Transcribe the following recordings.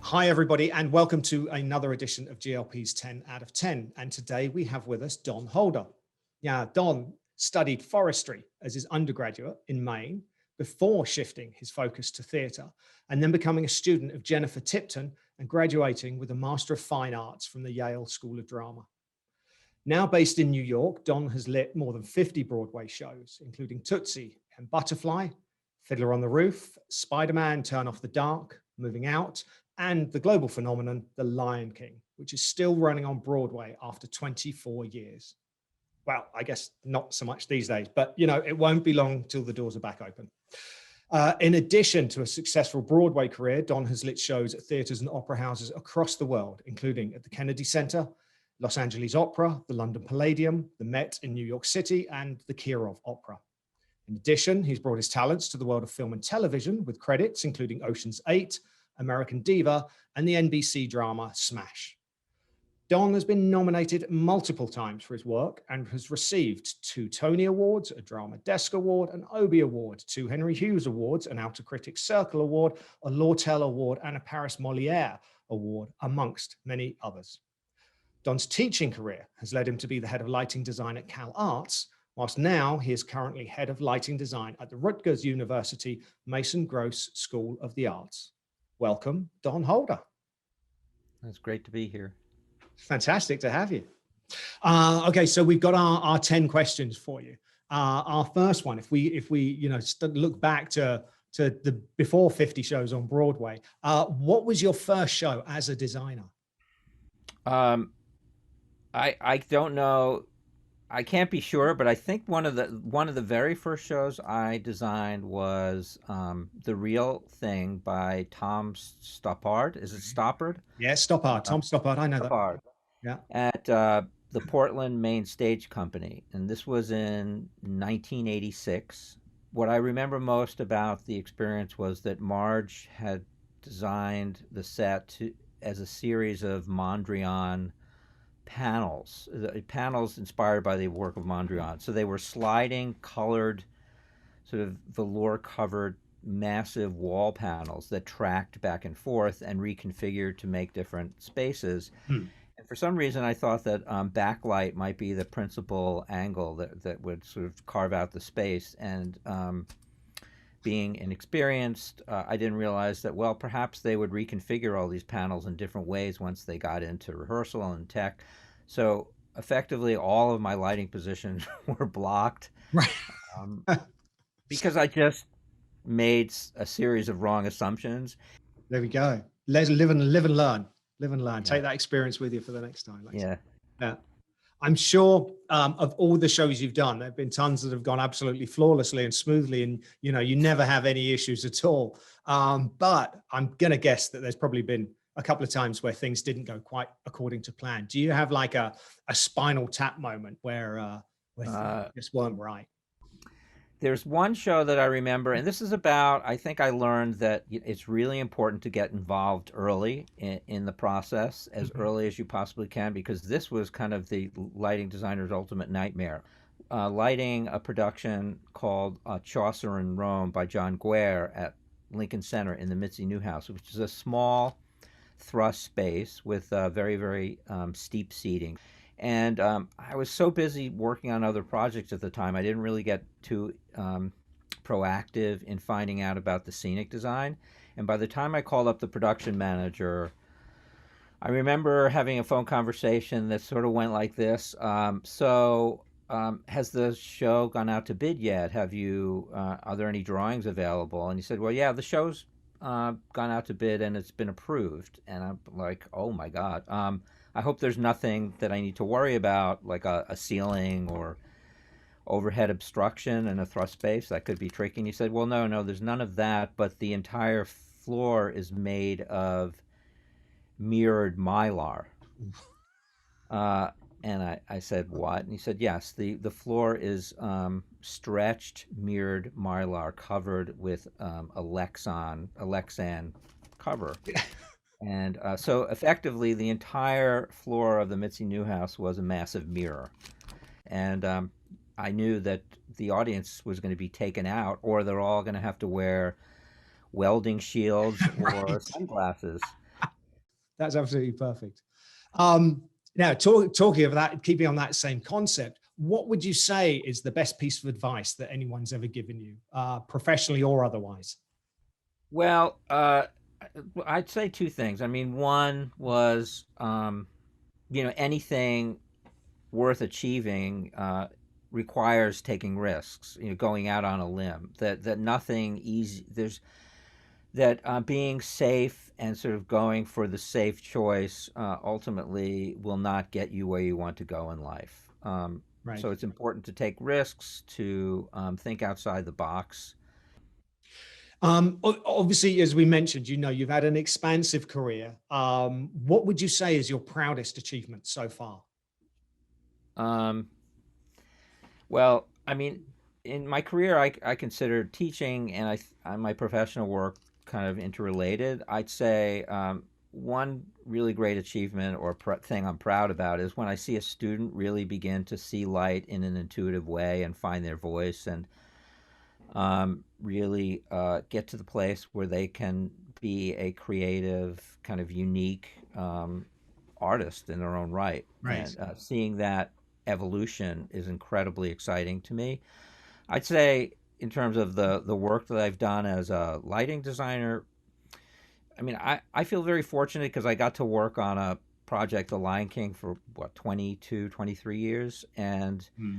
Hi, everybody, and welcome to another edition of GLP's 10 out of 10. And today we have with us Don Holder. Now, Don studied forestry as his undergraduate in Maine before shifting his focus to theatre and then becoming a student of Jennifer Tipton and graduating with a Master of Fine Arts from the Yale School of Drama. Now based in New York, Don has lit more than 50 Broadway shows, including Tootsie and Butterfly, Fiddler on the Roof, SpiderMan, Turn Off the Dark, Moving Out, and the global phenomenon, The Lion King, which is still running on Broadway after 24 years. Well, I guess not so much these days, but it won't be long till the doors are back open. In addition to a successful Broadway career, Don has lit shows at theatres and opera houses across the world, including at the Kennedy Center, Los Angeles Opera, the London Palladium, the Met in New York City, and the Kirov Opera. In addition, he's brought his talents to the world of film and television with credits including Ocean's 8, American Diva, and the NBC drama Smash. Don has been nominated multiple times for his work and has received 2 Tony Awards, a Drama Desk Award, an Obie Award, 2 Henry Hughes Awards, an Outer Critics Circle Award, a Lortel Award, and a Paris Molière Award, amongst many others. Don's teaching career has led him to be the head of lighting design at Cal Arts, whilst now he is currently head of lighting design at the Rutgers University Mason Gross School of the Arts. Welcome, Don Holder. It's great to be here. Fantastic to have you. Okay, so we've got our 10 questions for you. Our first one, if we look back to the before 50 shows on Broadway, what was your first show as a designer? I don't know. I can't be sure, but I think one of the very first shows I designed was The Real Thing by Tom Stoppard. Is it Stoppard? Yeah, Stoppard. Tom Stoppard. I know Stoppard. that. Yeah. At the Portland Main Stage Company, and this was in 1986. What I remember most about the experience was that Marge had designed the set as a series of Mondrian panels inspired by the work of Mondrian. So they were sliding, colored, sort of velour covered, massive wall panels that tracked back and forth and reconfigured to make different spaces. And for some reason, I thought that backlight might be the principal angle that would sort of carve out the space. And being inexperienced, I didn't realize that, well, perhaps they would reconfigure all these panels in different ways once they got into rehearsal and tech. So effectively, all of my lighting positions were blocked, Right. Because I just made a series of wrong assumptions. There we go. Let's live and learn. Live and learn. Yeah. Take that experience with you for the next time. Yeah. Yeah. I'm sure of all the shows you've done, there have been tons that have gone absolutely flawlessly and smoothly, and you never have any issues at all. But I'm gonna guess that there's probably been a couple of times where things didn't go quite according to plan. Do you have like a Spinal Tap moment where things just weren't right? There's one show that I remember, and this is about, I think I learned that it's really important to get involved early in the process, as early as you possibly can, because this was kind of the lighting designer's ultimate nightmare. Lighting a production called Chaucer in Rome by John Guare at Lincoln Center in the Mitzi Newhouse, which is a small thrust space with very, very steep seating. And I was so busy working on other projects at the time, I didn't really get too proactive in finding out about the scenic design. And by the time I called up the production manager, I remember having a phone conversation that sort of went like this. Has the show gone out to bid yet? Are there any drawings available? And he said, well, yeah, the show's gone out to bid and it's been approved. And I'm like, oh my God. I hope there's nothing that I need to worry about, like a ceiling or overhead obstruction in a thrust space. That could be tricky. And he said, well, no, there's none of that, but the entire floor is made of mirrored mylar. And I said, what? And he said, yes, the floor is stretched mirrored mylar covered with a Lexan cover. And so effectively, the entire floor of the Mitzi Newhouse was a massive mirror. And I knew that the audience was going to be taken out, or they're all going to have to wear welding shields or Right. sunglasses. That's absolutely perfect. Now, talking of that, keeping on that same concept, what would you say is the best piece of advice that anyone's ever given you, professionally or otherwise? Well, I'd say two things. I mean, one was, anything worth achieving requires taking risks, going out on a limb. That nothing easy. There's that being safe and sort of going for the safe choice ultimately will not get you where you want to go in life. Right. So it's important to take risks, to think outside the box. Obviously, as we mentioned, you've had an expansive career. What would you say is your proudest achievement so far? Um, well, I mean, in my career, I consider teaching and my professional work kind of interrelated. I'd say one really great achievement or thing I'm proud about is when I see a student really begin to see light in an intuitive way and find their voice and really get to the place where they can be a creative, kind of unique artist in their own right. Right. And seeing that evolution is incredibly exciting to me. I'd say, in terms of the work that I've done as a lighting designer, I mean, I feel very fortunate because I got to work on a project, The Lion King, for what, 22, 23 years. And Hmm.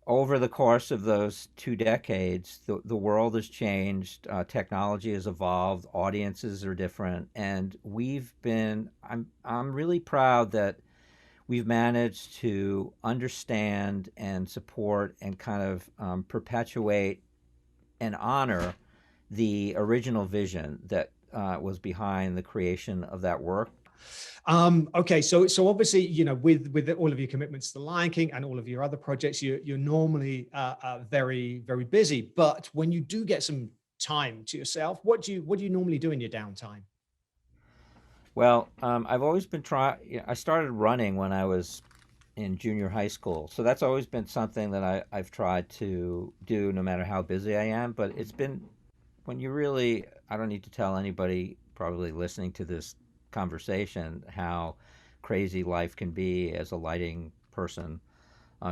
over the course of those 2 decades, the world has changed, technology has evolved, audiences are different, and I'm really proud that we've managed to understand and support and kind of perpetuate and honor the original vision that was behind the creation of that work. Okay, so obviously, with all of your commitments to the Lion King and all of your other projects, you're normally very very busy. But when you do get some time to yourself, what do you normally do in your downtime? Well, I've always been trying. I started running when I was in junior high school, so that's always been something that I've tried to do no matter how busy I am. But it's been when you really, I don't need to tell anybody probably listening to this conversation how crazy life can be as a lighting person.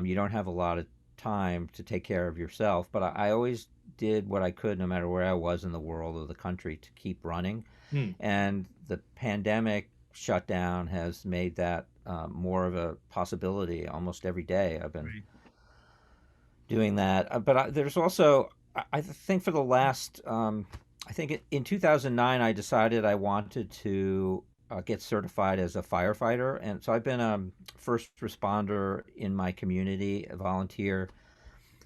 You don't have a lot of time to take care of yourself, but I always did what I could, no matter where I was in the world or the country, to keep running. Hmm. And the pandemic shutdown has made that more of a possibility. Almost every day I've been Right. doing that. There's also, I think for the last, I think in 2009, I decided I wanted to get certified as a firefighter. And so I've been a first responder in my community, a volunteer,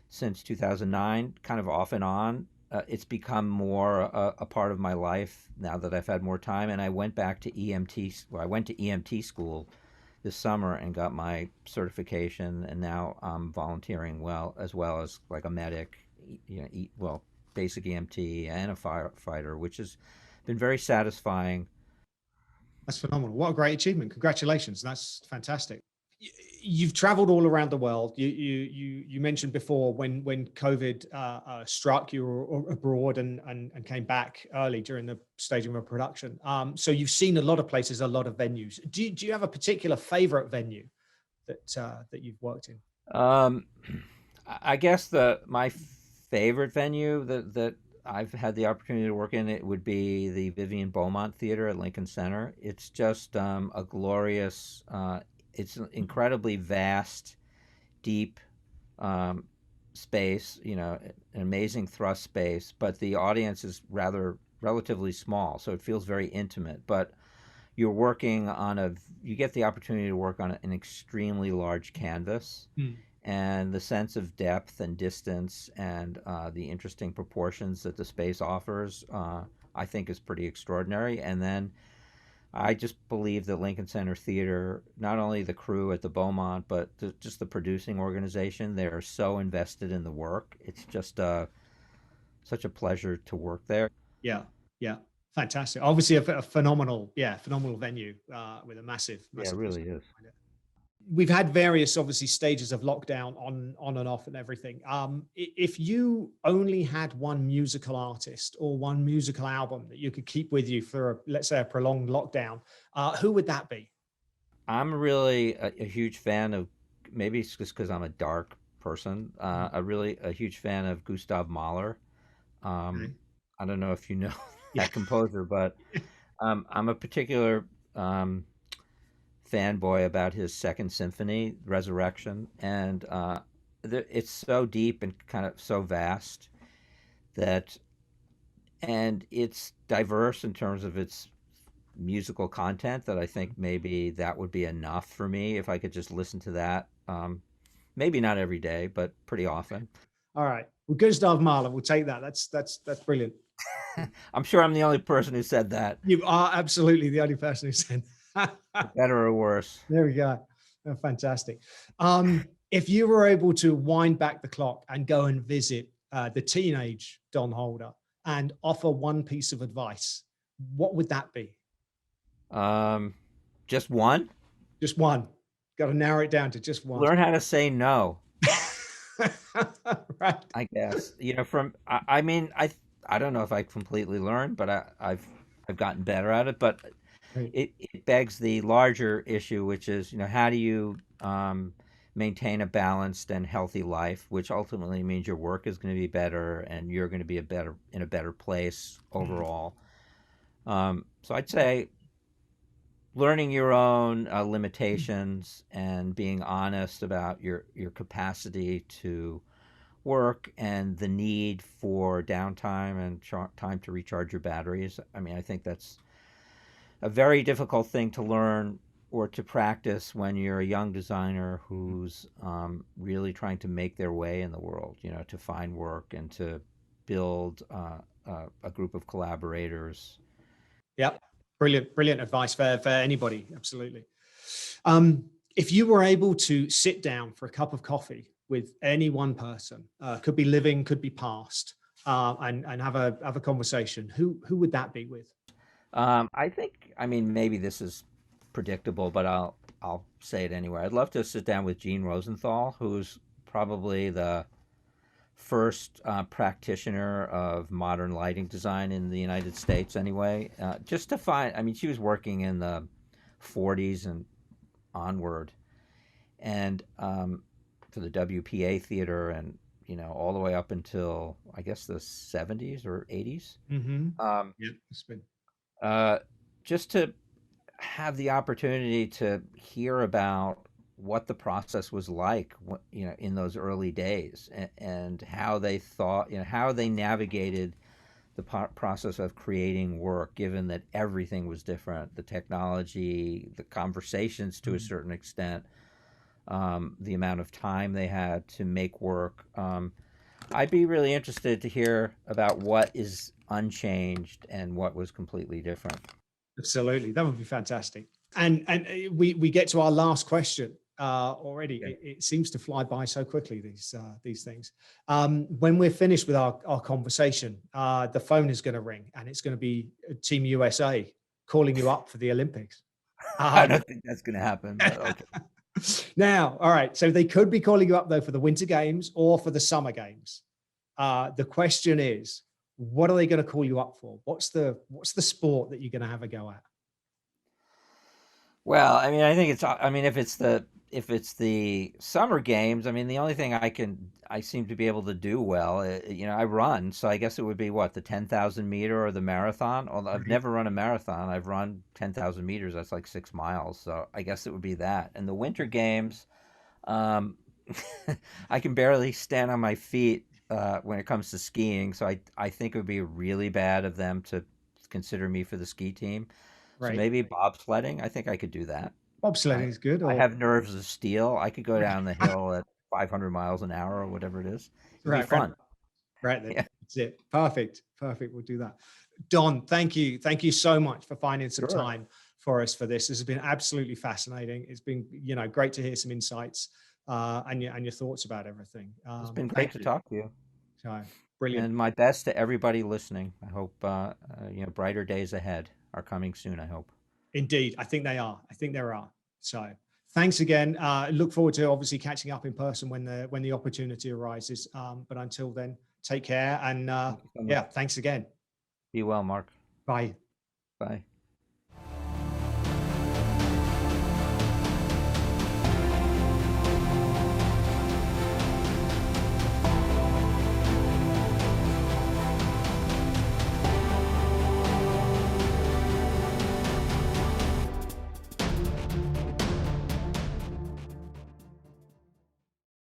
since 2009, kind of off and on. It's become more a part of my life now that I've had more time. And I went back to EMT. Well, I went to EMT school this summer and got my certification, and now I'm volunteering well as like a medic, well, basic EMT and a firefighter, which has been very satisfying. That's phenomenal. What a great achievement. Congratulations. That's fantastic. You've traveled all around the world. You mentioned before when COVID struck, you were abroad and came back early during the staging of production. So you've seen a lot of places, a lot of venues. Do you have a particular favorite venue that you've worked in? Um, I guess the my favorite venue that I've had the opportunity to work in, it would be the Vivian Beaumont Theater at Lincoln Center. It's just a glorious. It's an incredibly vast, deep um, space. An amazing thrust space, but the audience is rather relatively small, so it feels very intimate. But you're working on you get the opportunity to work on an extremely large canvas, Hmm. and the sense of depth and distance and the interesting proportions that the space offers, I think, is pretty extraordinary. And then I just believe that Lincoln Center Theater, not only the crew at the Beaumont, but just the producing organization, they are so invested in the work. It's just such a pleasure to work there. Yeah, yeah, fantastic. Obviously, a phenomenal, yeah, phenomenal venue with a massive, Yeah, it massive really history is. behind it. We've had various, obviously, stages of lockdown on and off and everything. If you only had one musical artist or one musical album that you could keep with you for, let's say, a prolonged lockdown, who would that be? I'm really a huge fan of, maybe it's just because I'm a dark person, a huge fan of Gustav Mahler. Um, Okay. I don't know if you know Yeah. that composer, but I'm a particular um, fanboy about his Second Symphony, Resurrection, and it's so deep and kind of so vast that, and it's diverse in terms of its musical content, that I think maybe that would be enough for me if I could just listen to that. Maybe not every day, but pretty often. All right. Well, Gustav Mahler, we'll take that. That's brilliant. I'm sure I'm the only person who said that, You are absolutely the only person who said. for better or worse. There we go. Oh, fantastic. If you were able to wind back the clock and go and visit the teenage Don Holder and offer one piece of advice, what would that be? Um, just one. Just one. Got to narrow it down to just one. Learn how to say no. Right. I guess, from I mean, I don't know if I completely learned, but I've gotten better at it. But Right. it begs the larger issue, which is, how do you maintain a balanced and healthy life, which ultimately means your work is going to be better and you're going to be in a better place Mm. overall. So I'd say learning your own limitations and being honest about your capacity to work and the need for downtime and time to recharge your batteries. I mean, I think that's a very difficult thing to learn or to practice when you're a young designer who's really trying to make their way in the world, to find work and to build a group of collaborators. Yep. Brilliant, brilliant advice for anybody. Absolutely. Um, if you were able to sit down for a cup of coffee with any one person, could be living, could be past, and have a conversation, who would that be with? I think, I mean, maybe this is predictable, but I'll say it anyway. I'd love to sit down with Gene Rosenthal, who's probably the first practitioner of modern lighting design in the United States, anyway. Just to find, I mean, she was working in the 40s and onward, and for the WPA theater, and all the way up until I guess the 70s or 80s. Mm-hmm. Um, Yeah, it's been uh, just to have the opportunity to hear about what the process was like, in those early days, and how they thought, how they navigated the process of creating work, given that everything was different, the technology, the conversations to a mm, certain extent, the amount of time they had to make work. I'd be really interested to hear about what is unchanged and what was completely different. absolutely. That would be fantastic. And we get to our last question already. Yeah. It seems to fly by so quickly, these things. When we're finished with our conversation, the phone is going to ring, and it's going to be Team USA calling you up for the Olympics. I Um, don't think that's going to happen, but okay. Now, all right. So they could be calling you up though for the Winter Games or for the Summer Games. The question is, what are they going to call you up for? What's the sport that you're going to have a go at? Well, I mean, I think I mean, if it's the summer games, I mean, the only thing I seem to be able to do well, I run, so I guess it would be what, the 10,000 meter or the marathon. Although I've Right. never run a marathon, I've run 10,000 meters. That's like 6 miles, so I guess it would be that. And the winter games, um, I can barely stand on my feet when it comes to skiing, so I think it would be really bad of them to consider me for the ski team. So Right. maybe bobsledding. I think I could do that. Bobsledding I is good. I Or have nerves of steel. I could go down the hill at 500 miles an hour or whatever it is. It'd be right, right, fun. right. Then Yeah, that's it. Perfect, perfect. We'll do that. Don, thank you so much for finding some sure. time for us for this. This has been absolutely fascinating. It's been great to hear some insights and your thoughts about everything. It's been great Thank to you. talk to you. So brilliant. And my best to everybody listening. I hope brighter days ahead are coming soon, I hope. Indeed, I think they are. I think there are. So Thanks again. Look forward to obviously catching up in person when the opportunity arises. But until then, take care. And Thank you so much. yeah, thanks again. Be well, Mark. Bye. Bye.